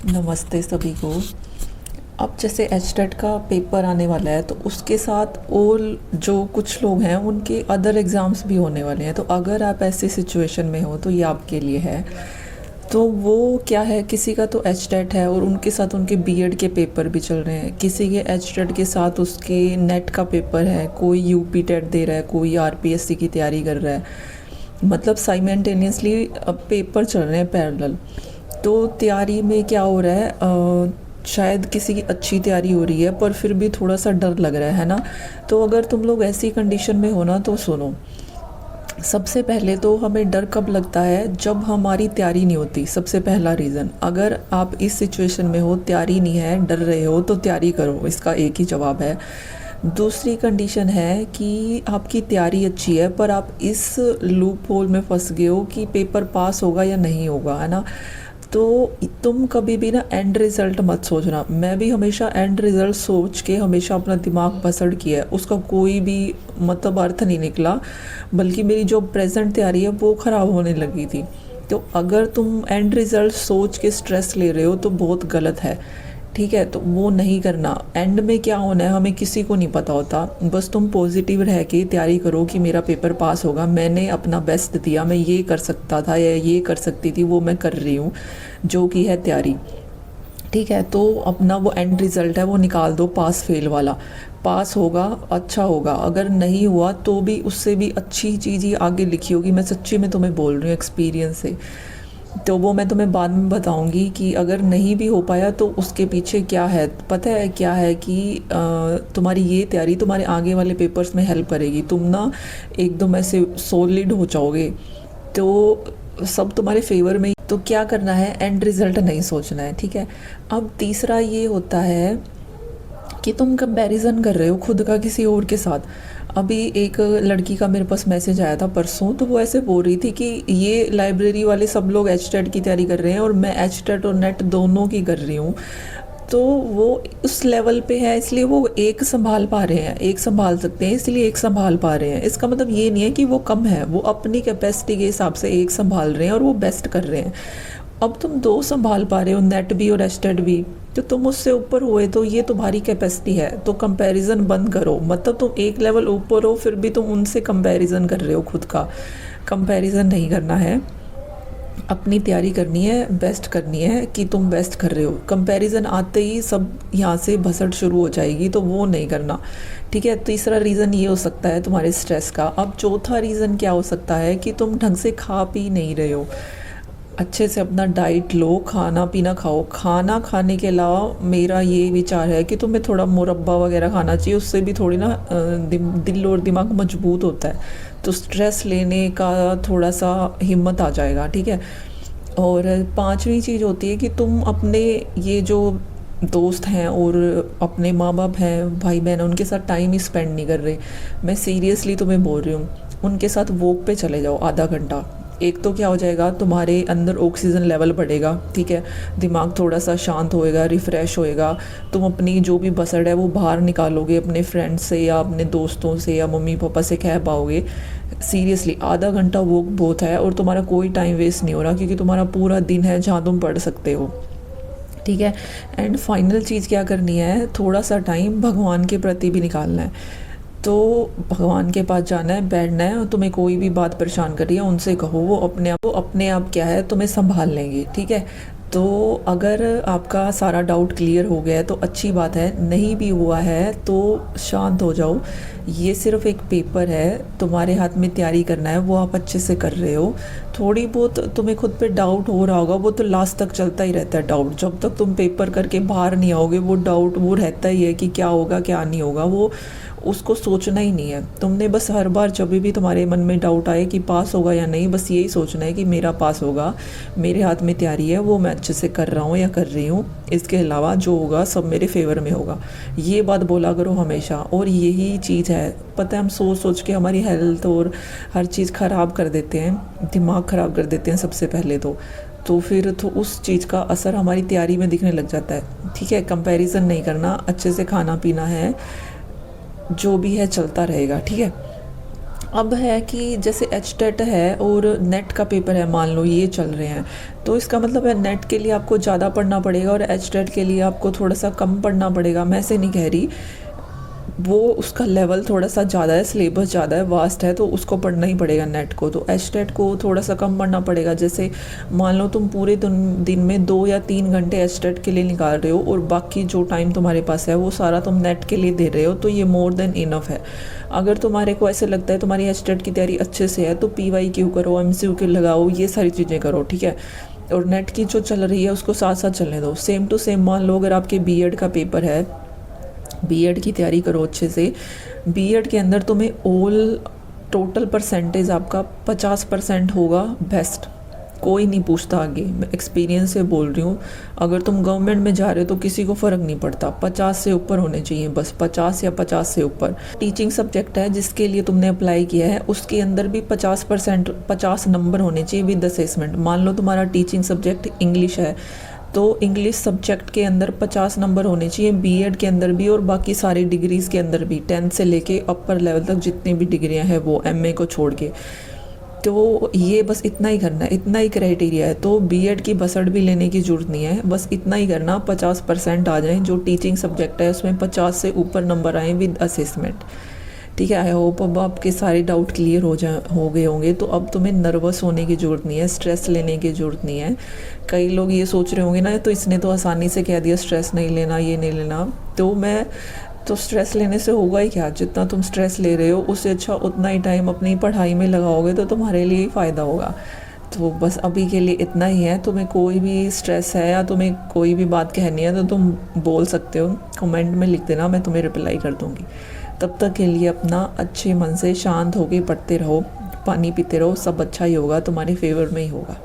नमस्ते सभी को। अब जैसे एचटेट का पेपर आने वाला है तो उसके साथ और जो कुछ लोग हैं उनके अदर एग्ज़ाम्स भी होने वाले हैं। तो अगर आप ऐसी सिचुएशन में हो तो ये आपके लिए है। तो वो क्या है, किसी का तो एचटेट है और उनके साथ उनके बीएड के पेपर भी चल रहे हैं, किसी के एचटेट के साथ उसके नेट का पेपर है, कोई यूपी टेट दे रहा है, कोई आरपीएससी की तैयारी कर रहा है। मतलब साइमल्टेनियसली पेपर चल रहे हैं पैरेलल। तो तैयारी में क्या हो रहा है, शायद किसी की अच्छी तैयारी हो रही है पर फिर भी थोड़ा सा डर लग रहा है ना। तो अगर तुम लोग ऐसी कंडीशन में हो ना तो सुनो। सबसे पहले तो हमें डर कब लगता है, जब हमारी तैयारी नहीं होती। सबसे पहला रीज़न, अगर आप इस सिचुएशन में हो, तैयारी नहीं है, डर रहे हो, तो तैयारी करो, इसका एक ही जवाब है। दूसरी कंडीशन है कि आपकी तैयारी अच्छी है पर आप इस लूप होल में फंस गए हो कि पेपर पास होगा या नहीं होगा, है ना। तो तुम कभी भी ना एंड रिज़ल्ट मत सोचना। मैं भी हमेशा एंड रिज़ल्ट सोच के हमेशा अपना दिमाग पसड़ किया है, उसका कोई भी मतलब अर्थ नहीं निकला, बल्कि मेरी जो प्रेजेंट तैयारी है वो ख़राब होने लगी थी। तो अगर तुम एंड रिज़ल्ट सोच के स्ट्रेस ले रहे हो तो बहुत गलत है, ठीक है। तो वो नहीं करना। एंड में क्या होना है हमें किसी को नहीं पता होता। बस तुम पॉजिटिव रह के तैयारी करो कि मेरा पेपर पास होगा, मैंने अपना बेस्ट दिया, मैं ये कर सकता था या ये कर सकती थी, वो मैं कर रही हूँ, जो कि है तैयारी, ठीक है। तो अपना वो एंड रिज़ल्ट है वो निकाल दो, पास फेल वाला। पास होगा अच्छा होगा, अगर नहीं हुआ तो भी उससे भी अच्छी चीज़ ही आगे लिखी होगी। मैं सच्ची में तुम्हें बोल रही हूँ एक्सपीरियंस से। तो वो मैं तुम्हें बाद में बताऊंगी कि अगर नहीं भी हो पाया तो उसके पीछे क्या है। पता है क्या है कि तुम्हारी ये तैयारी तुम्हारे आगे वाले पेपर्स में हेल्प करेगी। तुम ना एकदम ऐसे सॉलिड हो जाओगे, तो सब तुम्हारे फेवर में। तो क्या करना है, एंड रिजल्ट नहीं सोचना है, ठीक है। अब तीसरा ये होता है कि तुम कंपैरिजन कर रहे हो खुद का किसी और के साथ। अभी एक लड़की का मेरे पास मैसेज आया था परसों, तो वो ऐसे बोल रही थी कि ये लाइब्रेरी वाले सब लोग एच टेट की तैयारी कर रहे हैं और मैं एच टेट और नेट दोनों की कर रही हूँ। तो वो उस लेवल पे है इसलिए वो एक संभाल पा रहे हैं, एक संभाल सकते हैं इसलिए एक संभाल पा रहे हैं। इसका मतलब ये नहीं है कि वो कम है, वो अपनी कैपेसिटी के हिसाब से एक संभाल रहे हैं और वो बेस्ट कर रहे हैं। अब तुम दो संभाल पा रहे हो, नेट भी और एस्टेट भी, तो तुम उससे ऊपर हुए, तो ये तुम्हारी कैपेसिटी है। तो कंपैरिजन बंद करो। मतलब तुम एक लेवल ऊपर हो फिर भी तुम उनसे कंपैरिजन कर रहे हो, खुद का कंपैरिजन नहीं करना है। अपनी तैयारी करनी है, बेस्ट करनी है कि तुम बेस्ट कर रहे हो। कंपैरिजन आते ही सब यहाँ से भसड़ शुरू हो जाएगी, तो वो नहीं करना, ठीक है। तीसरा रीज़न ये हो सकता है तुम्हारे स्ट्रेस का। अब चौथा रीज़न क्या हो सकता है कि तुम ढंग से खा पी नहीं रहे हो। अच्छे से अपना डाइट लो, खाना पीना खाओ। खाना खाने के अलावा मेरा ये विचार है कि तुम्हें थोड़ा मुरब्बा वगैरह खाना चाहिए, उससे भी थोड़ी ना दिल और दिमाग मजबूत होता है, तो स्ट्रेस लेने का थोड़ा सा हिम्मत आ जाएगा, ठीक है। और पांचवी चीज़ होती है कि तुम अपने ये जो दोस्त हैं और अपने माँ बाप हैं, भाई बहन, उनके साथ टाइम ही स्पेंड नहीं कर रहे। मैं सीरियसली तुम्हें बोल रही हूँ, उनके साथ वॉक पे चले जाओ आधा घंटा। एक तो क्या हो जाएगा, तुम्हारे अंदर ऑक्सीजन लेवल बढ़ेगा, ठीक है। दिमाग थोड़ा सा शांत होएगा, रिफ़्रेश होएगा। तुम अपनी जो भी बसड़ है वो बाहर निकालोगे, अपने फ्रेंड्स से या अपने दोस्तों से या मम्मी पापा से कह पाओगे। सीरियसली आधा घंटा वॉक बहुत है और तुम्हारा कोई टाइम वेस्ट नहीं हो रहा, क्योंकि तुम्हारा पूरा दिन है जहाँ तुम पढ़ सकते हो, ठीक है। एंड फाइनल चीज़ क्या करनी है, थोड़ा सा टाइम भगवान के प्रति भी निकालना है। तो भगवान के पास जाना है, बैठना है, और तुम्हें कोई भी बात परेशान कर रही है उनसे कहो, वो अपने आप क्या है तुम्हें संभाल लेंगे, ठीक है। तो अगर आपका सारा डाउट क्लियर हो गया है तो अच्छी बात है, नहीं भी हुआ है तो शांत हो जाओ। ये सिर्फ एक पेपर है, तुम्हारे हाथ में तैयारी करना है, वो आप अच्छे से कर रहे हो। थोड़ी बहुत तुम्हें खुद पे डाउट हो रहा होगा, वो तो लास्ट तक चलता ही रहता है डाउट। जब तक तुम पेपर करके बाहर नहीं आओगे वो डाउट वो रहता ही है कि क्या होगा क्या नहीं होगा। वो उसको सोचना ही नहीं है तुमने। बस हर बार जब भी तुम्हारे मन में डाउट आए कि पास होगा या नहीं, बस यही सोचना है कि मेरा पास होगा, मेरे हाथ में तैयारी है, वो मैं अच्छे से कर रहा हूँ या कर रही हूँ, इसके अलावा जो होगा सब मेरे फेवर में होगा। ये बात बोला करो हमेशा। और यही चीज़ है, पता है, हम सोच सोच के हमारी हेल्थ और हर चीज़ ख़राब कर देते हैं, दिमाग ख़राब कर देते हैं सबसे पहले तो फिर तो उस चीज़ का असर हमारी तैयारी में दिखने लग जाता है, ठीक है। कंपैरिजन नहीं करना, अच्छे से खाना पीना है, जो भी है चलता रहेगा, ठीक है। अब है कि जैसे एचटेट है और नेट का पेपर है, मान लो ये चल रहे हैं, तो इसका मतलब है नेट के लिए आपको ज़्यादा पढ़ना पड़ेगा और एचटेट के लिए आपको थोड़ा सा कम पढ़ना पड़ेगा। मैं ऐसे नहीं कह रही, वो उसका लेवल थोड़ा सा ज़्यादा है, सिलेबस ज़्यादा है, वास्ट है, तो उसको पढ़ना ही पड़ेगा नेट को। तो एचटेट को थोड़ा सा कम पढ़ना पड़ेगा। जैसे मान लो तुम पूरे दिन में 2 या 3 घंटे एचटेट के लिए निकाल रहे हो और बाकी जो टाइम तुम्हारे पास है वो सारा तुम नेट के लिए दे रहे हो, तो ये मोर देन इनफ है। अगर तुम्हारे को ऐसे लगता है तुम्हारी एचटेट की तैयारी अच्छे से है तो PYQ करो, MCQ लगाओ, ये सारी चीज़ें करो, ठीक है। और नेट की जो चल रही है उसको साथ साथ चलने दो। सेम टू सेम मान लो अगर आपके बीएड का पेपर है, बीएड की तैयारी करो अच्छे से। बीएड के अंदर तुम्हें ऑल टोटल परसेंटेज आपका 50% होगा बेस्ट। कोई नहीं पूछता आगे, मैं एक्सपीरियंस से बोल रही हूँ। अगर तुम गवर्नमेंट में जा रहे हो तो किसी को फ़र्क नहीं पड़ता, 50 से ऊपर होने चाहिए, बस 50 या 50 से ऊपर। टीचिंग सब्जेक्ट है जिसके लिए तुमने अप्लाई किया है, उसके अंदर भी 50% 50 नंबर होने चाहिए विद असेसमेंट। मान लो तुम्हारा टीचिंग सब्जेक्ट इंग्लिश है तो इंग्लिश सब्जेक्ट के अंदर 50 नंबर होने चाहिए, बीएड के अंदर भी और बाकी सारी डिग्रीज़ के अंदर भी, 10th से लेके अपर लेवल तक जितनी भी डिग्रियां हैं वो, एमए को छोड़ के। तो ये बस इतना ही करना है, इतना ही क्राइटेरिया है। तो बीएड की बसड़ भी लेने की ज़रूरत नहीं है, बस इतना ही करना, 50% आ जाएँ। जो टीचिंग सब्जेक्ट है उसमें 50 से ऊपर नंबर आएँ विद असेसमेंट, ठीक है। आई होप अब आपके सारे डाउट क्लियर हो गए होंगे। तो अब तुम्हें नर्वस होने की ज़रूरत नहीं है, स्ट्रेस लेने की ज़रूरत नहीं है। कई लोग ये सोच रहे होंगे ना, तो इसने तो आसानी से कह दिया स्ट्रेस नहीं लेना, ये नहीं लेना। तो स्ट्रेस लेने से होगा ही क्या, जितना तुम स्ट्रेस ले रहे हो उससे अच्छा उतना ही टाइम अपनी पढ़ाई में लगाओगे तो तुम्हारे लिए ही फ़ायदा होगा। तो बस अभी के लिए इतना ही है। तुम्हें कोई भी स्ट्रेस है या तुम्हें कोई भी बात कहनी है तो तुम बोल सकते हो, कमेंट में लिख देना, मैं तुम्हें रिप्लाई कर दूँगी। तब तक के लिए अपना अच्छे मन से शांत होकर पढ़ते रहो, पानी पीते रहो, सब अच्छा ही होगा, तुम्हारे फेवर में ही होगा।